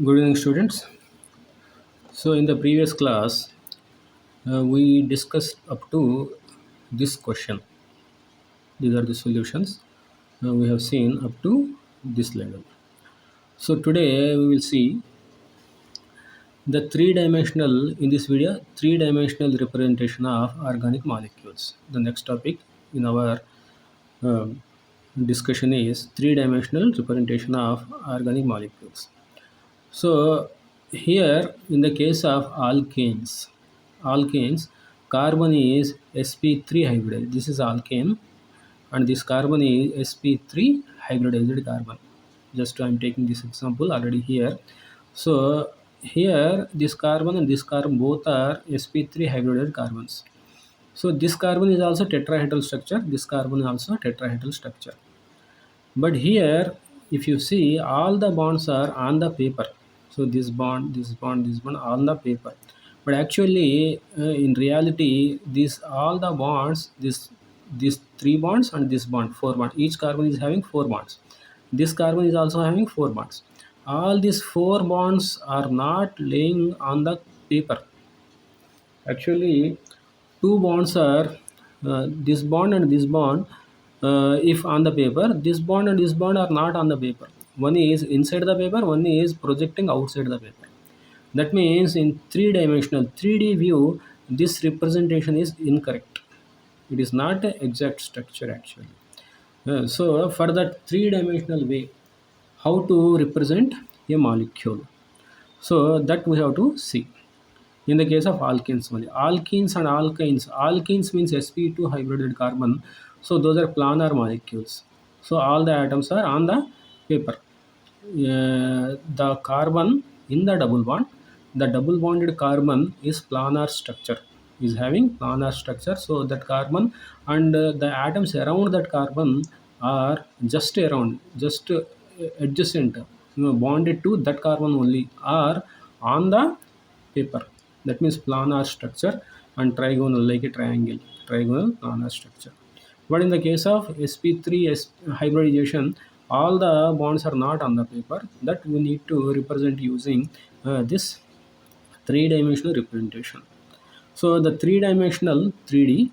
Good evening, students. So, in the previous class, we discussed up to this question. These are the solutions we have seen up to this level. So, today we will see the three-dimensional, in this video, three-dimensional representation of organic molecules. The next topic in our um, discussion is three-dimensional representation of organic molecules. So here in the case of alkanes, carbon is sp3 hybrid. This is alkane, and this carbon is sp3 hybridized carbon. Just I'm taking this example already here. So here this carbon and this carbon both are sp3 hybridized carbons. So this carbon is also tetrahedral structure. This carbon is also tetrahedral structure. But here, if you see, all the bonds are on the paper. So this bond, this bond, this bond on the paper. But actually, in reality, these all the bonds, these three bonds and this bond, four bonds. Each carbon is having four bonds. This carbon is also having four bonds. All these four bonds are not laying on the paper. Actually, two bonds are this bond and this bond. If on the paper, this bond and this bond are not on the paper. One is inside the paper, one is projecting outside the paper. That means in three-dimensional 3D view, this representation is incorrect. It is not an exact structure actually. So for that three-dimensional way, how to represent a molecule? So that we have to see. In the case of alkenes only, alkenes and alkenes means sp2 hybridized carbon, so those are planar molecules. So all the atoms are on the paper. The carbon in the double bond, the double bonded carbon is planar structure, is having planar structure. So that carbon and the atoms around that carbon are just around, just adjacent, bonded to that carbon only, are on the paper. That means planar structure and trigonal, like a triangle, trigonal planar structure. But in the case of sp3 hybridization, all the bonds are not on the paper. That we need to represent using this three-dimensional representation. So the three-dimensional 3D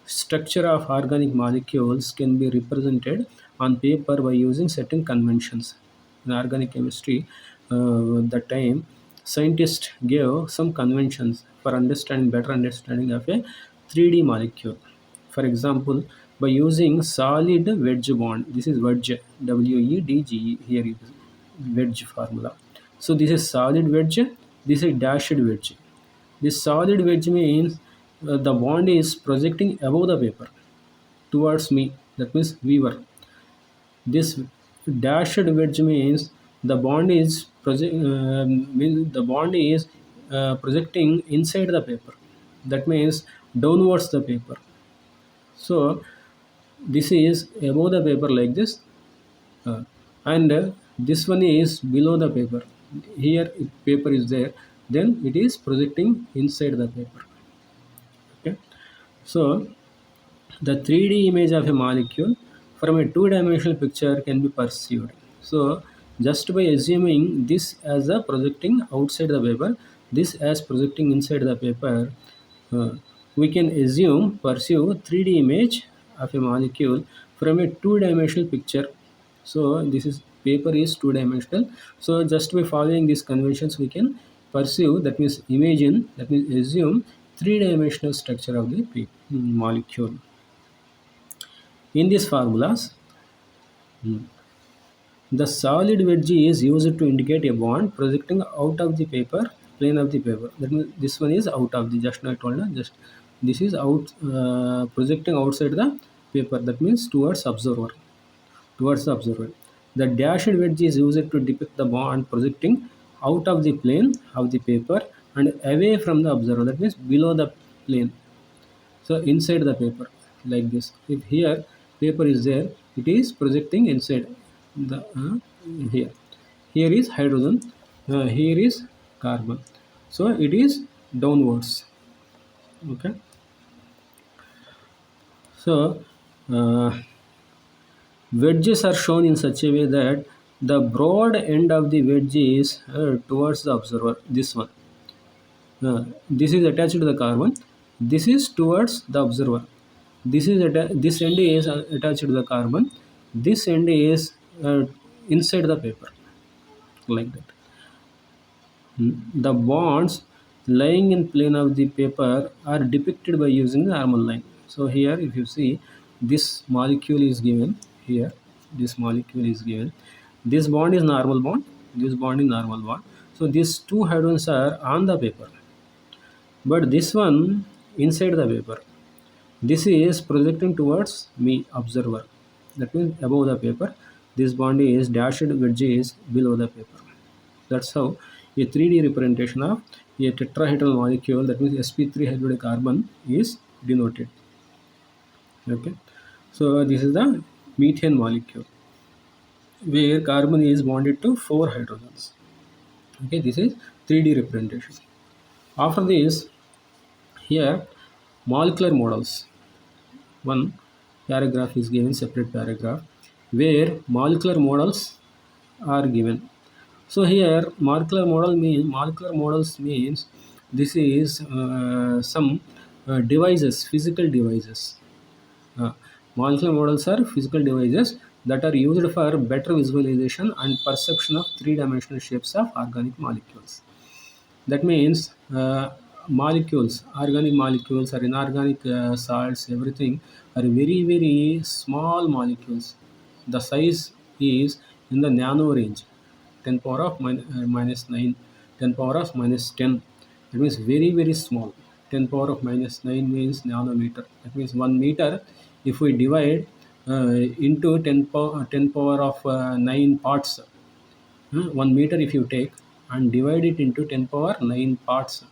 structure of organic molecules can be represented on paper by using certain conventions. In organic chemistry, the time scientists gave some conventions for understanding, better understanding of a 3D molecule. For example, by using solid wedge bond, this is wedge, wedge, here is wedge formula. So this is solid wedge, this is dashed wedge. This solid wedge means the bond is projecting above the paper towards me, that means viewer. This dashed wedge means the bond is projecting inside the paper, that means downwards the paper. So this is above the paper like this, and this one is below the paper. Here if paper is there, then it is projecting inside the paper. Okay, so the 3D image of a molecule from a two-dimensional picture can be perceived. So just by assuming this as a projecting outside the paper, this as projecting inside the paper, uh, we can perceive 3D image of a molecule from a two-dimensional picture. So this is paper is two-dimensional. So just by following these conventions, we can perceive, that means imagine, that means assume three-dimensional structure of the molecule. In these formulas, the solid wedge is used to indicate a bond projecting out of the paper, plane of the paper. That means this one is out of the, just now I told you, just this is out, projecting outside the paper. That means towards observer, towards the observer. The dashed wedge is used to depict the bond projecting out of the plane of the paper and away from the observer. That means below the plane. So inside the paper, like this. If here paper is there, it is projecting inside the here. Here is hydrogen, here is carbon. So it is downwards. Okay. So wedges are shown in such a way that The broad end of the wedge is towards the observer. This one. This is attached to the carbon. This is towards the observer. This end is attached to the carbon. This end is inside the paper, like that. The bonds lying in plane of the paper are depicted by using the normal line. So here, if you see, this molecule is given here. This molecule is given. This bond is normal bond. This bond is normal bond. So these two hydrogens are on the paper, but this one inside the paper. This is projecting towards me, observer. That means above the paper. This bond is dashed wedge is below the paper. That's how a 3D representation of a tetrahedral molecule, that means sp3 hydroxide carbon, is denoted. Okay, so this is the methane molecule where carbon is bonded to 4 hydrogens. Okay, this is 3D representation. After this, here molecular models. One paragraph is given, separate paragraph, where molecular models are given. So here molecular models means this is some devices, physical devices. Uh, Molecular models are physical devices that are used for better visualization and perception of three-dimensional shapes of organic molecules. That means molecules, organic molecules or inorganic salts, everything are very, very small molecules. The size is in the nano range, 10 power of minus 9, 10 power of minus 10. It means very, very small. 10 power of minus 9 means nanometer. That means 1 meter. If we divide into 10 power of 9 parts, 1 meter if you take and divide it into 10 power 9 parts,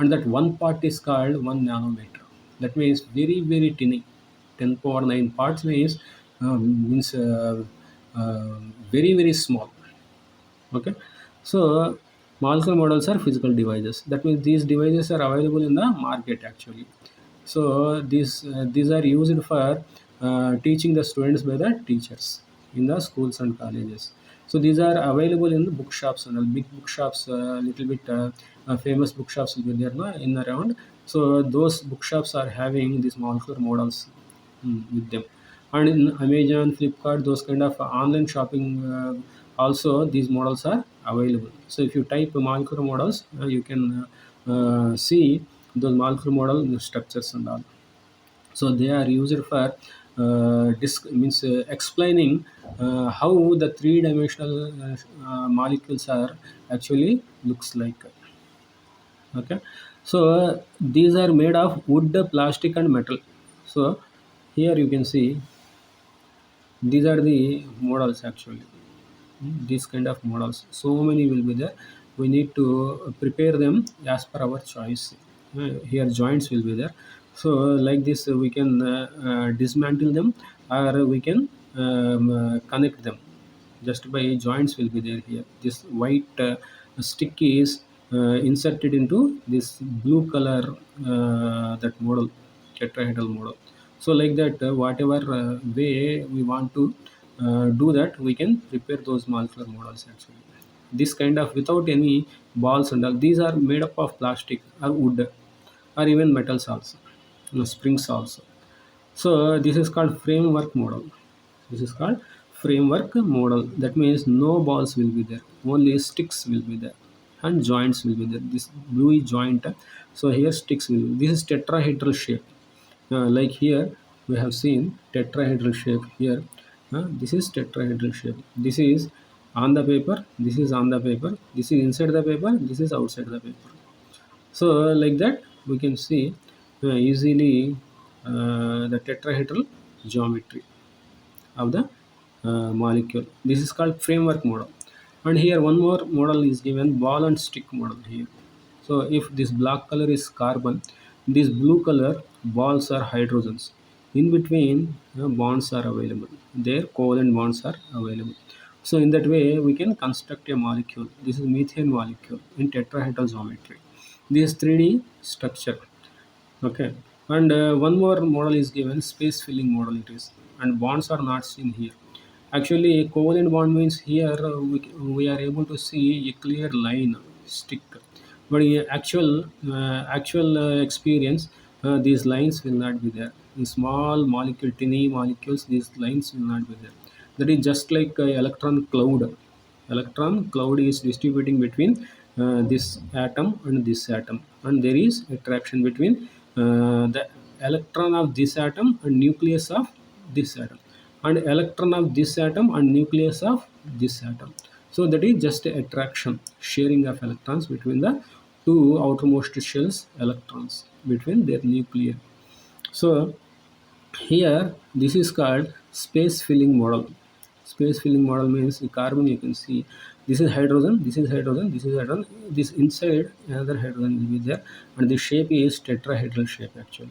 and that one part is called 1 nanometer. That means very, very tiny. 10 power 9 parts means uh, very, very small. Okay, so molecular models are physical devices. That means these devices are available in the market actually. So these are used for teaching the students by the teachers in the schools and colleges. So these are available in the bookshops and all big bookshops, little bit famous bookshops will be there no, in around. So those bookshops are having these molecular models with them. And in Amazon, Flipkart, those kind of online shopping, also these models are available. So if you type molecular models, you can see those molecular model structures and all. So they are used for means explaining how the three-dimensional molecules are actually looks like. Okay, so these are made of wood, plastic and metal. So here you can see these are the models actually. These kind of models, so many will be there. We need to prepare them as per our choice. Here joints will be there. So like this we can dismantle them, or we can connect them just by joints will be there. Here this white stick is inserted into this blue color that model, tetrahedral model. So like that whatever way we want to do that, we can prepare those molecular models actually. This kind of without any balls and all, these are made up of plastic or wood or even metals also, springs also. So this is called framework model. This is called framework model. That means no balls will be there, only sticks will be there, and joints will be there. This bluey joint. So here sticks will be. This is tetrahedral shape. Like here we have seen tetrahedral shape here. This is tetrahedral shape. This is on the paper. This is on the paper. This is inside the paper. This is outside the paper. So like that we can see easily the tetrahedral geometry of the molecule. This is called framework model. And here one more model is given, ball and stick model here. So if this black color is carbon, this blue color balls are hydrogens. In between bonds are available. Their covalent bonds are available. So in that way we can construct a molecule. This is methane molecule in tetrahedral geometry. This 3D structure. Okay, and one more model is given, space filling model it is, and bonds are not seen here. Actually, covalent bond means here we are able to see a clear line stick, but in actual experience, these lines will not be there. In small molecule, tiny molecules, these lines will not be there. That is just like electron cloud. Electron cloud is distributing between this atom and this atom, and there is attraction between the electron of this atom and nucleus of this atom, and electron of this atom and nucleus of this atom. So that is just a attraction, sharing of electrons between the two outermost shells electrons between their nuclei. So here, this is called space filling model. Space filling model means the carbon you can see. This is hydrogen, this is hydrogen, this is hydrogen. This inside another hydrogen will be there, and the shape is tetrahedral shape actually.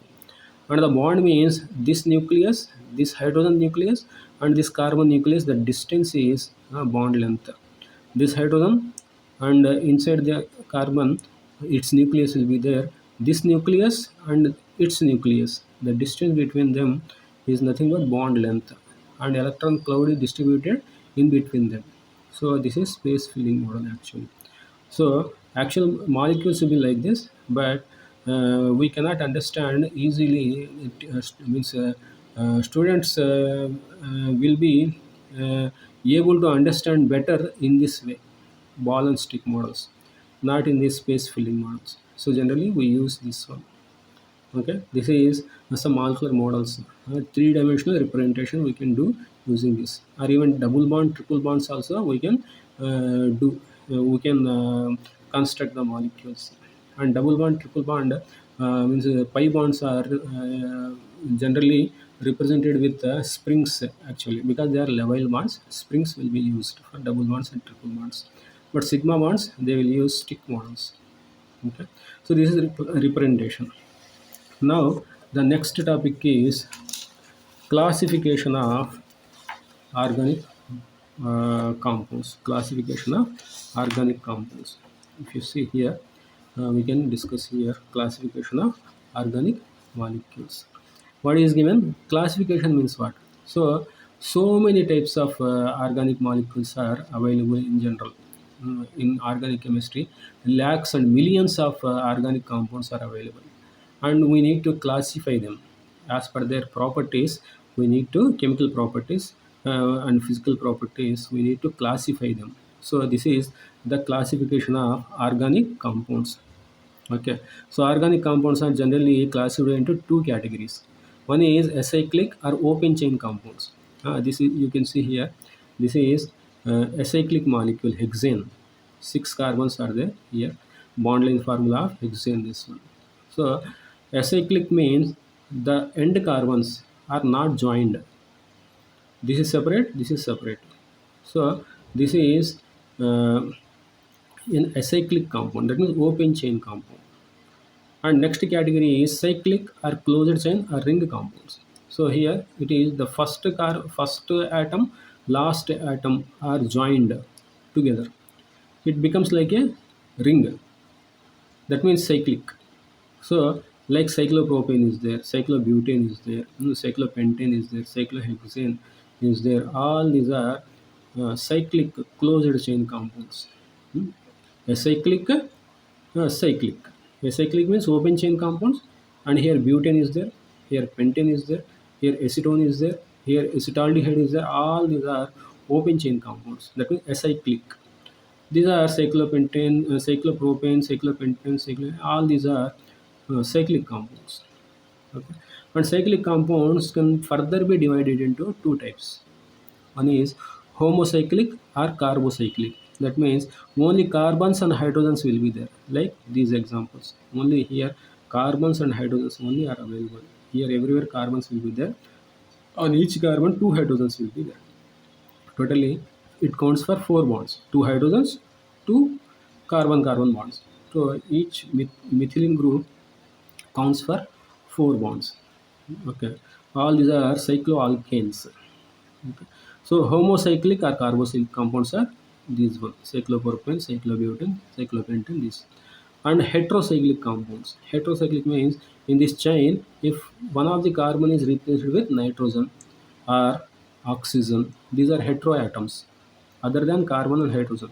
And the bond means this nucleus, this hydrogen nucleus, and this carbon nucleus. The distance is bond length. This hydrogen and inside the carbon, its nucleus will be there. This nucleus and its nucleus, the distance between them is nothing but bond length, and electron cloud is distributed in between them. So this is space filling model actually. So actual molecules will be like this, but we cannot understand easily. It means students will be able to understand better in this way, ball and stick models, not in these space filling models. So generally we use this one. Okay, this is some molecular models. Three-dimensional representation we can do using this, or even double bond, triple bonds also we can do. We can construct the molecules. And double bond, triple bond means pi bonds are generally represented with springs actually, because they are level bonds. Springs will be used for double bonds and triple bonds, but sigma bonds they will use stick models. Okay, so this is representation. Now, the next topic is classification of organic compounds. Classification of organic compounds. If you see here, we can discuss here classification of organic molecules. What is given? Classification means what? So many types of organic molecules are available in general. In organic chemistry, lakhs and millions of organic compounds are available, and we need to classify them as per their properties. We need to chemical properties and physical properties. We need to classify them. So this is the classification of organic compounds. Okay, so organic compounds are generally classified into two categories. One is acyclic or open chain compounds. This is, you can see here, this is acyclic molecule hexane. Six carbons are there here. Bond line formula of hexane, this one. So acyclic means the end carbons are not joined. This is separate. This is separate. So this is an acyclic compound. That means open chain compound. And next category is cyclic or closed chain or ring compounds. So here it is the first atom, last atom are joined together. It becomes like a ring. That means cyclic. So like cyclopropane is there, cyclobutane is there, cyclopentane is there, cyclohexane is there. All these are cyclic closed chain compounds. Hmm. Acyclic, cyclic. Acyclic means open chain compounds, and here butane is there, here pentane is there, here acetone is there, here acetaldehyde is there. All these are open chain compounds. That means acyclic. These are cyclopentane, cyclopropane, cyclopentane, all these are cyclic compounds. Okay. And cyclic compounds can further be divided into two types. One is homocyclic or carbocyclic. That means only carbons and hydrogens will be there. Like these examples. Only here carbons and hydrogens only are available. Here everywhere carbons will be there. On each carbon two hydrogens will be there. Totally it counts for four bonds. Two hydrogens, two carbon-carbon bonds. So each methylene group counts for four bonds. Okay. All these are cycloalkanes. Okay. So homocyclic or carboxylic compounds are these one: cyclopropane, cyclobutane, cyclopentane, these. And heterocyclic compounds. Heterocyclic means in this chain, if one of the carbon is replaced with nitrogen, or oxygen. These are heteroatoms. Other than carbon and hydrogen,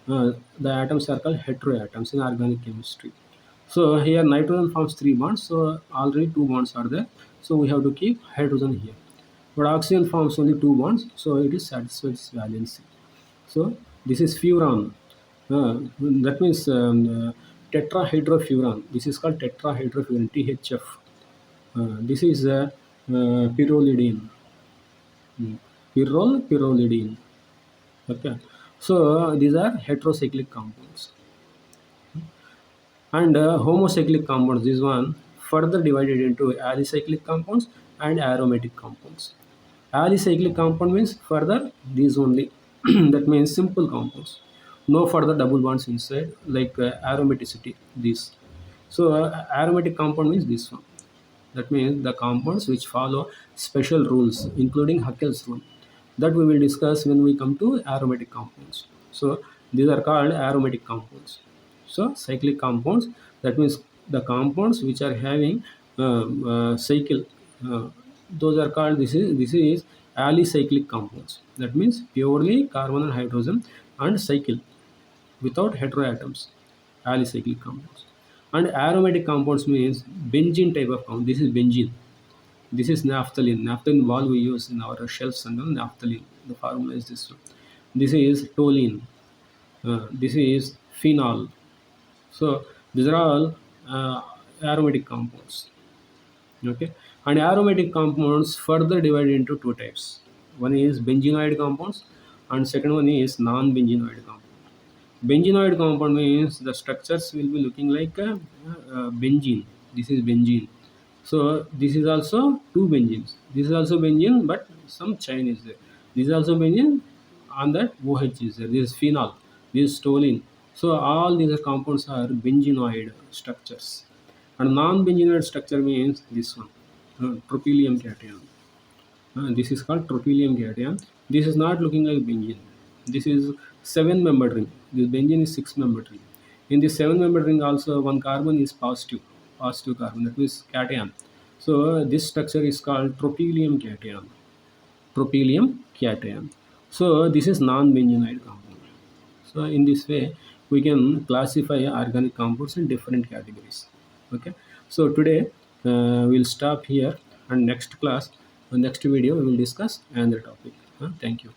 the atoms are called heteroatoms in organic chemistry. So here nitrogen forms three bonds. So already two bonds are there. So we have to keep hydrogen here. But oxygen forms only two bonds. So it is satisfied its valency. So this is furan. That means tetrahydrofuran. This is called tetrahydrofuran, THF. This is pyrrolidine. Pyrrolidine. Okay. So these are heterocyclic compounds. And homocyclic compounds, this one further divided into alicyclic compounds and aromatic compounds. Alicyclic compound means further these only. That means simple compounds. No further double bonds inside, like aromaticity. This. So aromatic compound means this one. That means the compounds which follow special rules, including Haeckel's rule. That we will discuss when we come to aromatic compounds. So these are called aromatic compounds. So cyclic compounds, that means the compounds which are having cycle, uh, those are called, this is alicyclic compounds. That means purely carbon and hydrogen and cycle without heteroatoms, alicyclic compounds. And aromatic compounds means benzene type of compound. This is benzene. This is naphthalene. Naphthalene wall we use in our shelves and all naphthalene. The formula is this one. This is toluene. This is phenol. So these are all aromatic compounds. Okay, and aromatic compounds further divided into two types. One is benzenoid compounds, and second one is non-benzenoid compounds. Benzenoid compound means the structures will be looking like benzene. This is benzene. So this is also two benzenes. This is also benzene, but some chain is there. This is also benzene, on that OH is there. This is phenol. This is toluene. So all these compounds are benzenoid structures. And non-benzenoid structure means this one, tropylium cation. This is called tropylium cation. This is not looking like benzene. This is seven-membered ring. This benzene is six-membered ring. In this seven-membered ring also one carbon is positive carbon, that means cation. So this structure is called tropylium cation. Tropylium cation. So this is non-benzenoid compound. So in this way we can classify organic compounds in different categories. Okay. So today we'll stop here, and next class, next video we will discuss another topic. Thank you.